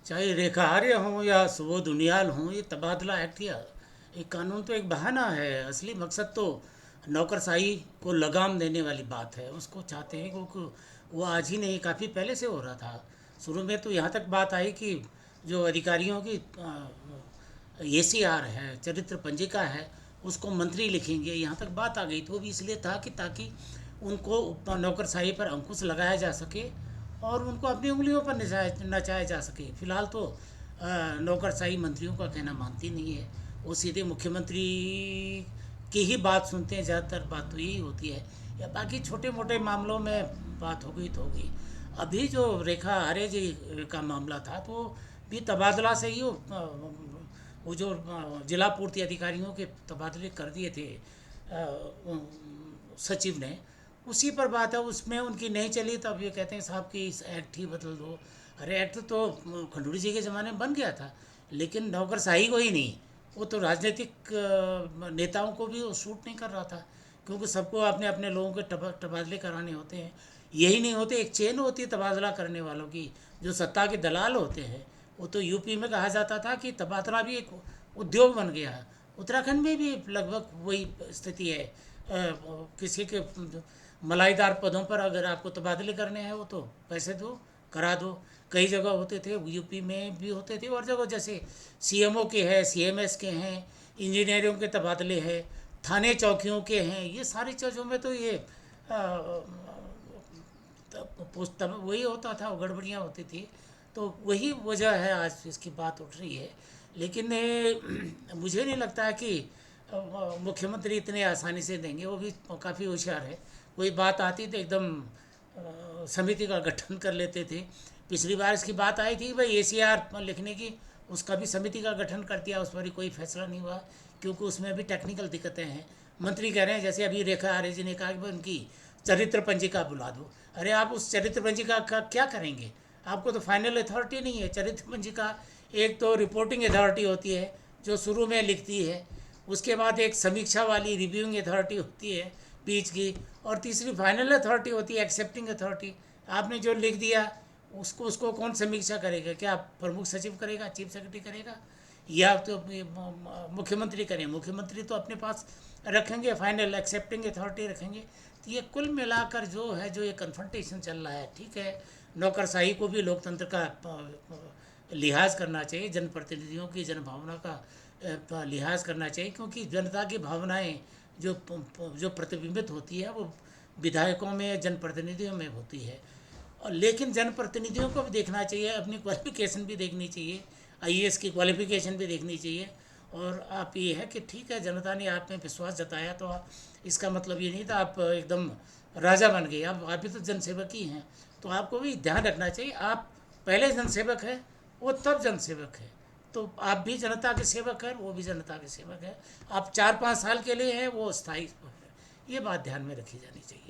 चाहे रेखा आर्य हों या सुबोध उनियाल हों, ये तबादला एक्ट या एक कानून तो एक बहाना है। असली मकसद तो नौकरशाही को लगाम देने वाली बात है। उसको चाहते हैं क्योंकि वो आज ही नहीं, काफ़ी पहले से हो रहा था। शुरू में तो यहाँ तक बात आई कि जो अधिकारियों की ACR है, चरित्र पंजिका है, उसको मंत्री लिखेंगे, यहाँ तक बात आ गई। तो वो भी इसलिए था कि ताकि उनको नौकरशाही पर अंकुश लगाया जा सके और उनको अपनी उंगलियों पर नचाया जा सके। फिलहाल तो नौकरशाही मंत्रियों का कहना मानती नहीं है। वो सीधे मुख्यमंत्री की ही बात सुनते हैं। ज़्यादातर बात तो यही होती है, या बाकी छोटे मोटे मामलों में बात हो गई तो हो गई। अभी जो रेखा आर्य जी का मामला था, तो भी तबादला से ही वो जो जिला पूर्ति अधिकारियों के तबादले कर दिए थे सचिव ने, उसी पर बात है। उसमें उनकी नहीं चली, तब ये कहते हैं साहब कि इस एक्ट ही बदल दो। अरे एक्ट तो खंडूरी जी के ज़माने में बन गया था, लेकिन नौकरशाही को ही नहीं, वो तो राजनीतिक नेताओं को भी वो सूट नहीं कर रहा था, क्योंकि सबको अपने अपने लोगों के तबादले कराने होते हैं। यही नहीं होते, एक चेन होती है तबादला करने वालों की, जो सत्ता के दलाल होते हैं। वो तो यूपी में कहा जाता था कि तबादला भी एक उद्योग बन गया है। उत्तराखंड में भी लगभग वही स्थिति है। किसी के मलाईदार पदों पर अगर आपको तबादले करने हैं, वो तो पैसे दो, करा दो। कई जगह होते थे, यूपी में भी होते थे, और जगह जैसे CMO के हैं, CMS के हैं, इंजीनियरों के तबादले हैं, थाने चौकियों के हैं। ये सारी चीज़ों में तो ये तब वही होता था, गड़बड़ियाँ होती थी। तो वही वजह है आज इसकी बात उठ रही है। लेकिन मुझे नहीं लगता है कि मुख्यमंत्री इतने आसानी से देंगे। वो भी काफ़ी होशियार है। कोई बात आती तो एकदम समिति का गठन कर लेते थे। पिछली बार इसकी बात आई थी भाई ACR लिखने की, उसका भी समिति का गठन कर दिया, उस पर भी कोई फैसला नहीं हुआ, क्योंकि उसमें भी टेक्निकल दिक्कतें हैं। मंत्री कह रहे हैं, जैसे अभी रेखा आर्य जी ने कहा कि भाई उनकी चरित्र पंजिका बुला दो। अरे आप उस चरित्र पंजिका का क्या करेंगे? आपको तो फाइनल अथॉरिटी नहीं है। चरित्र पंजिका एक तो रिपोर्टिंग अथॉरिटी होती है जो शुरू में लिखती है, उसके बाद एक समीक्षा वाली रिव्यूइंग अथॉरिटी होती है बीच की, और तीसरी फाइनल अथॉरिटी होती है एक्सेप्टिंग अथॉरिटी। आपने जो लिख दिया उसको उसको कौन समीक्षा करेगा? क्या प्रमुख सचिव करेगा, चीफ सेक्रेटरी करेगा, या तो मुख्यमंत्री करें? मुख्यमंत्री तो अपने पास रखेंगे, फाइनल एक्सेप्टिंग अथॉरिटी रखेंगे। तो ये कुल मिलाकर जो है, जो ये कन्फ्रंटेशन चल रहा है, ठीक है, नौकरशाही को भी लोकतंत्र का लिहाज करना चाहिए, जनप्रतिनिधियों की जनभावना का लिहाज करना चाहिए, क्योंकि जनता की भावनाएं जो जो प्रतिबिंबित होती है, वो विधायकों में, जनप्रतिनिधियों में होती है। और लेकिन जनप्रतिनिधियों को भी देखना चाहिए, अपनी क्वालिफिकेशन भी देखनी चाहिए, IAS की क्वालिफिकेशन भी देखनी चाहिए। और आप ये है कि ठीक है, जनता ने आप में विश्वास जताया, तो आप, इसका मतलब ये नहीं था आप एकदम राजा बन गए। आप भी तो जनसेवक ही हैं। तो आपको भी ध्यान रखना चाहिए, आप पहले जनसेवक है, वो तब जनसेवक है। तो आप भी जनता के सेवक हैं, वो भी जनता के सेवक है। आप 4-5 साल के लिए हैं, वो स्थायी है। ये बात ध्यान में रखी जानी चाहिए।